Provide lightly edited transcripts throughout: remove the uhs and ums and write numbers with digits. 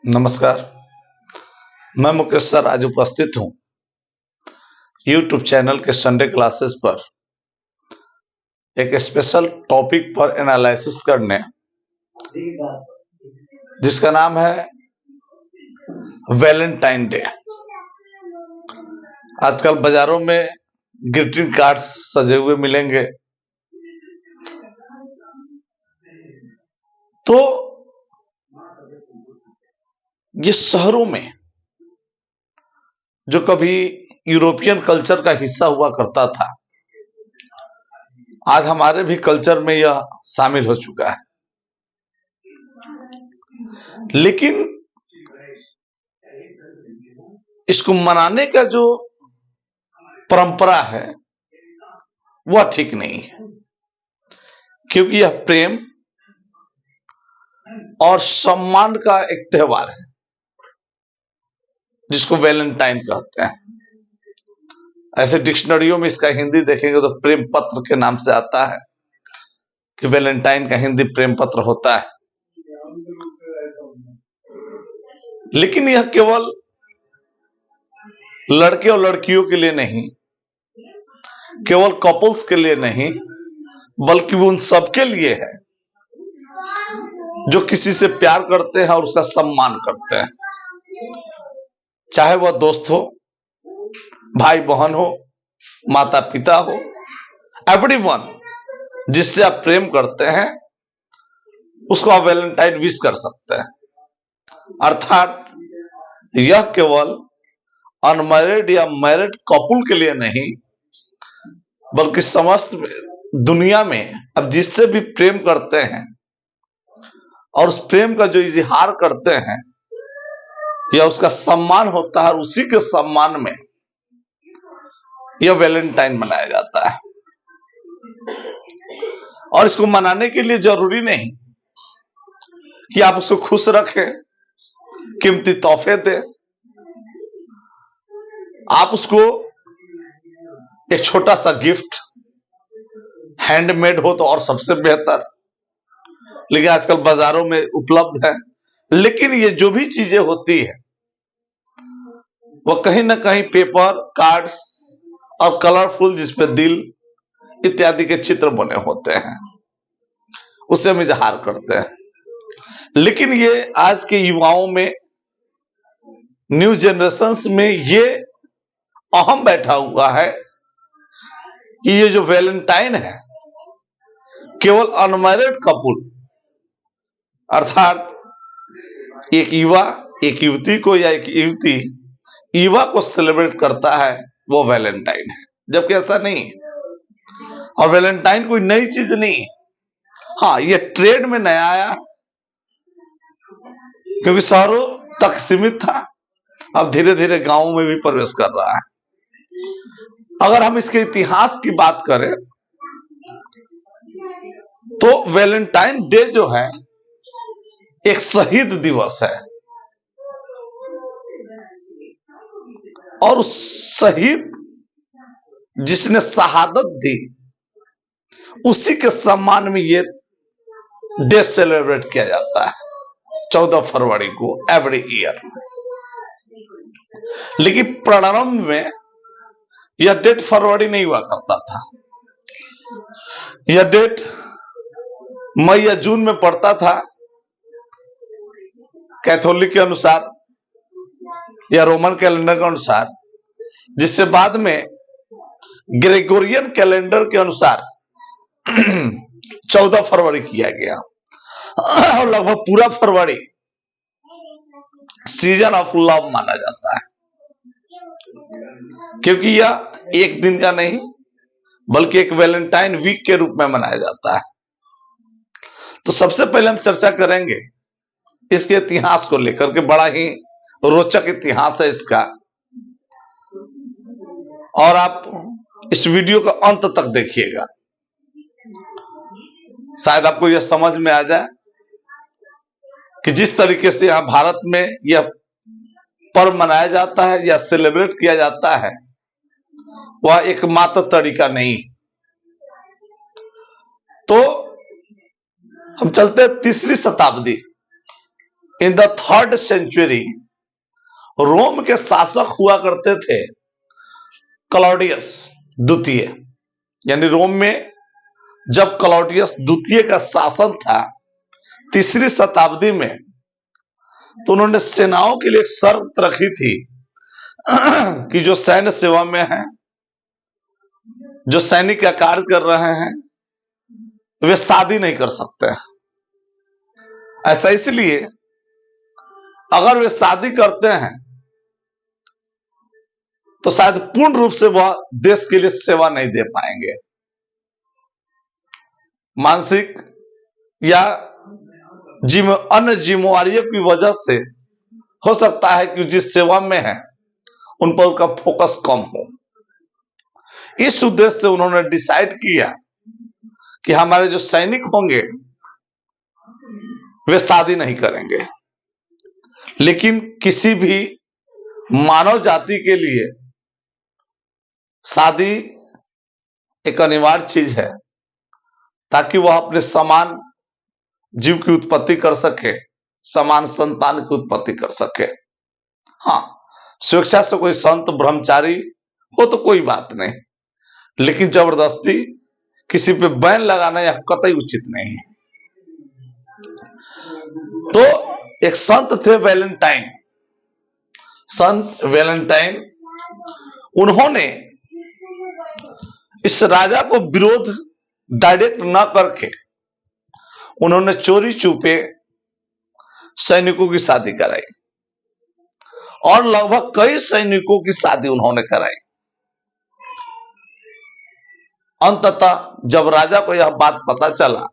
नमस्कार। मैं मुकेश सर आज उपस्थित हूं YouTube चैनल के संडे क्लासेस पर एक स्पेशल टॉपिक पर एनालिसिस करने, जिसका नाम है वैलेंटाइन डे। आजकल बाजारों में ग्रीटिंग कार्ड्स सजे हुए मिलेंगे, तो ये शहरों में जो कभी यूरोपियन कल्चर का हिस्सा हुआ करता था, आज हमारे भी कल्चर में यह शामिल हो चुका है। लेकिन इसको मनाने का जो परंपरा है वह ठीक नहीं है, क्योंकि यह प्रेम और सम्मान का एक त्योहार है जिसको वैलेंटाइन कहते हैं। ऐसे डिक्शनरियों में इसका हिंदी देखेंगे तो प्रेम पत्र के नाम से आता है कि वैलेंटाइन का हिंदी प्रेम पत्र होता है। लेकिन यह केवल लड़के और लड़कियों के लिए नहीं, केवल कपल्स के लिए नहीं, बल्कि वो उन सबके लिए है जो किसी से प्यार करते हैं और उसका सम्मान करते हैं, चाहे वह दोस्त हो, भाई बहन हो, माता पिता हो, एवरीवन जिससे आप प्रेम करते हैं उसको आप वैलेंटाइन विश कर सकते हैं। अर्थात यह केवल अनमैरिड या मैरिड कपल के लिए नहीं, बल्कि समस्त दुनिया में अब जिससे भी प्रेम करते हैं और उस प्रेम का जो इजहार करते हैं या उसका सम्मान होता है, उसी के सम्मान में यह वैलेंटाइन मनाया जाता है। और इसको मनाने के लिए जरूरी नहीं कि आप उसको खुश रखें, कीमती तोहफे दें। आप उसको एक छोटा सा गिफ्ट, हैंडमेड हो तो और सबसे बेहतर, लेकिन आजकल बाजारों में उपलब्ध है। लेकिन ये जो भी चीजें होती है वह कहीं ना कहीं पेपर, कार्ड्स और कलरफुल जिसपे दिल इत्यादि के चित्र बने होते हैं, उससे हम इजहार करते हैं। लेकिन ये आज के युवाओं में, न्यू जनरेशंस में ये अहम बैठा हुआ है कि ये जो वैलेंटाइन है केवल अनमैरिड कपल, अर्थात एक युवा एक युवती को या एक युवती युवा को सेलिब्रेट करता है, वो वैलेंटाइन है। जबकि ऐसा नहीं है। और वैलेंटाइन कोई नई चीज नहीं है। हाँ, ये ट्रेड में नया आया क्योंकि शहरों तक सीमित था, अब धीरे धीरे गांवों में भी प्रवेश कर रहा है। अगर हम इसके इतिहास की बात करें तो वैलेंटाइन डे जो है एक शहीद दिवस है, और उस शहीद जिसने शहादत दी उसी के सम्मान में ये डे सेलिब्रेट किया जाता है 14 फरवरी को एवरी ईयर। लेकिन प्रारंभ में यह डेट फरवरी नहीं हुआ करता था, यह डेट मई या जून में पड़ता था कैथोलिक के अनुसार या रोमन कैलेंडर के अनुसार, जिससे बाद में ग्रेगोरियन कैलेंडर के अनुसार 14 फरवरी किया गया। और लगभग पूरा फरवरी सीजन ऑफ लव माना जाता है, क्योंकि यह एक दिन का नहीं बल्कि एक वैलेंटाइन वीक के रूप में मनाया जाता है। तो सबसे पहले हम चर्चा करेंगे इसके इतिहास को लेकर के। बड़ा ही रोचक इतिहास है इसका, और आप इस वीडियो का अंत तक देखिएगा, शायद आपको यह समझ में आ जाए कि जिस तरीके से यहां भारत में यह पर्व मनाया जाता है या सेलिब्रेट किया जाता है वह एकमात्र तरीका नहीं। तो हम चलते हैं तीसरी शताब्दी इन द 3rd सेंचुरी रोम के शासक हुआ करते थे क्लॉडियस द्वितीय। यानी रोम में जब क्लॉडियस द्वितीय का शासन था 3री शताब्दी में, तो उन्होंने सेनाओं के लिए एक शर्त रखी थी कि जो सैन्य सेवा में है, जो सैनिक का कार्य कर रहे हैं, वे शादी नहीं कर सकते। ऐसा इसलिए, अगर वे शादी करते हैं तो शायद पूर्ण रूप से वह देश के लिए सेवा नहीं दे पाएंगे। मानसिक या अन्य जिम्मेवारियों की वजह से हो सकता है कि जिस सेवा में है उन पर उनका फोकस कम हो। इस उद्देश्य से उन्होंने डिसाइड किया कि हमारे जो सैनिक होंगे वे शादी नहीं करेंगे। लेकिन किसी भी मानव जाति के लिए शादी एक अनिवार्य चीज है, ताकि वह अपने समान जीव की उत्पत्ति कर सके, समान संतान की उत्पत्ति कर सके। हाँ, स्वेच्छा से कोई संत ब्रह्मचारी हो तो कोई बात नहीं, लेकिन जबरदस्ती किसी पे बैन लगाना यह कतई उचित नहीं है। तो एक संत थे वैलेंटाइन, संत वैलेंटाइन, उन्होंने इस राजा को विरोध डायरेक्ट न करके उन्होंने चोरी छुपे सैनिकों की शादी कराई, और लगभग कई सैनिकों की शादी उन्होंने कराई। अंततः जब राजा को यह बात पता चला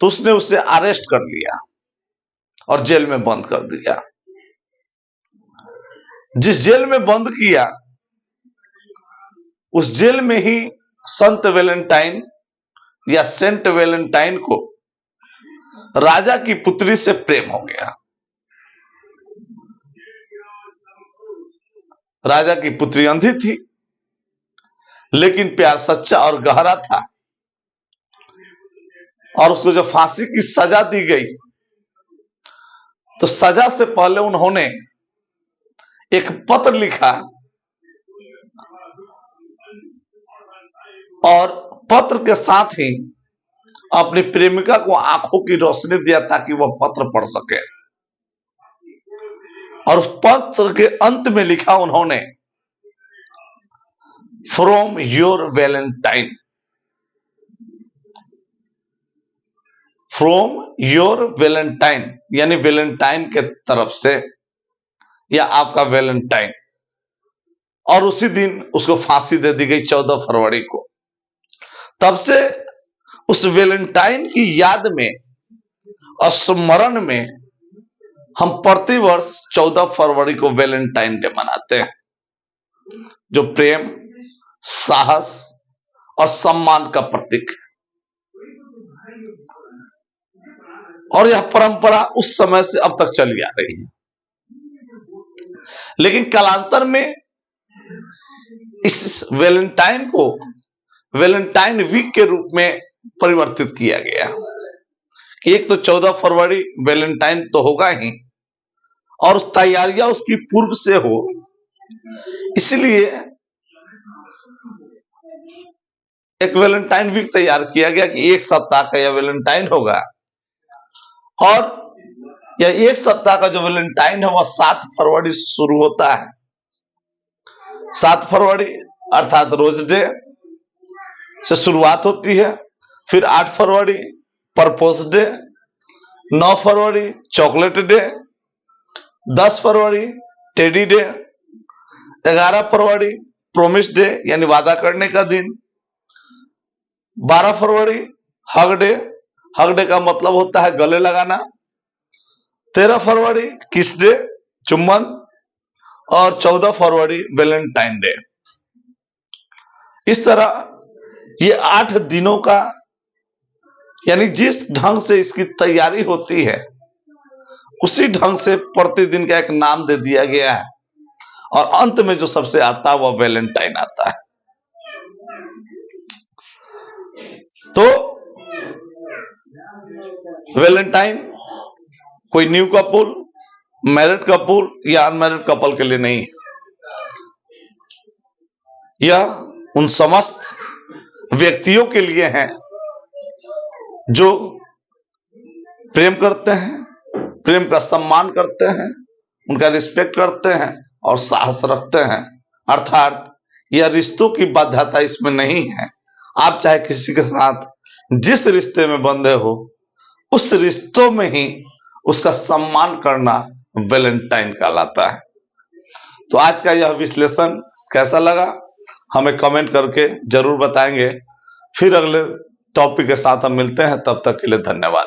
तो उसने उसे अरेस्ट कर लिया और जेल में बंद कर दिया। जिस जेल में बंद किया, उस जेल में ही संत वैलेंटाइन या सेंट वैलेंटाइन को राजा की पुत्री से प्रेम हो गया। राजा की पुत्री अंधी थी, लेकिन प्यार सच्चा और गहरा था, और उसको जब फांसी की सजा दी गई तो सजा से पहले उन्होंने एक पत्र लिखा और पत्र के साथ ही अपनी प्रेमिका को आंखों की रोशनी दिया ताकि वह पत्र पढ़ सके। और उस पत्र के अंत में लिखा उन्होंने, from your Valentine, from your Valentine, यानी वैलेंटाइन के तरफ से, या आपका वैलेंटाइन। और उसी दिन उसको फांसी दे दी गई 14 फरवरी को। तब से उस वैलेंटाइन की याद में और स्मरण में हम प्रतिवर्ष 14 फरवरी को वैलेंटाइन डे मनाते हैं, जो प्रेम, साहस और सम्मान का प्रतीक है। और यह परंपरा उस समय से अब तक चली आ रही है। लेकिन कालांतर में इस वैलेंटाइन को वैलेंटाइन वीक के रूप में परिवर्तित किया गया कि एक तो 14 फरवरी वैलेंटाइन तो होगा ही, और उस तैयारियां उसकी पूर्व से हो, इसलिए एक वैलेंटाइन वीक तैयार किया गया कि एक सप्ताह का यह वैलेंटाइन होगा। और यह एक सप्ताह का जो वैलेंटाइन है वह 7 फरवरी से शुरू होता है। 7 फरवरी अर्थात रोज डे से शुरुआत होती है। फिर 8 फरवरी परपोज डे, 9 फरवरी चॉकलेट डे, 10 फरवरी टेडी डे, 11 फरवरी प्रोमिस डे यानी वादा करने का दिन, 12 फरवरी हग डे, हग डे का मतलब होता है गले लगाना, 13 फरवरी किस डे चुम्बन, और 14 फरवरी वैलेंटाइन डे। इस तरह ये 8 दिनों का, यानी जिस ढंग से इसकी तैयारी होती है उसी ढंग से प्रतिदिन का एक नाम दे दिया गया है, और अंत में जो सबसे आता है वह वैलेंटाइन आता है। तो वैलेंटाइन कोई न्यू कपल, मैरिड कपल या अनमैरिड कपल के लिए नहीं है। यह उन समस्त व्यक्तियों के लिए है जो प्रेम करते हैं, प्रेम का सम्मान करते हैं, उनका रिस्पेक्ट करते हैं और साहस रखते हैं। अर्थात यह रिश्तों की बाध्यता इसमें नहीं है। आप चाहे किसी के साथ जिस रिश्ते में बंधे हो, उस रिश्तों में ही उसका सम्मान करना वैलेंटाइन कहलाता है। तो आज का यह विश्लेषण कैसा लगा हमें कमेंट करके जरूर बताएंगे। फिर अगले टॉपिक के साथ हम मिलते हैं, तब तक के लिए धन्यवाद।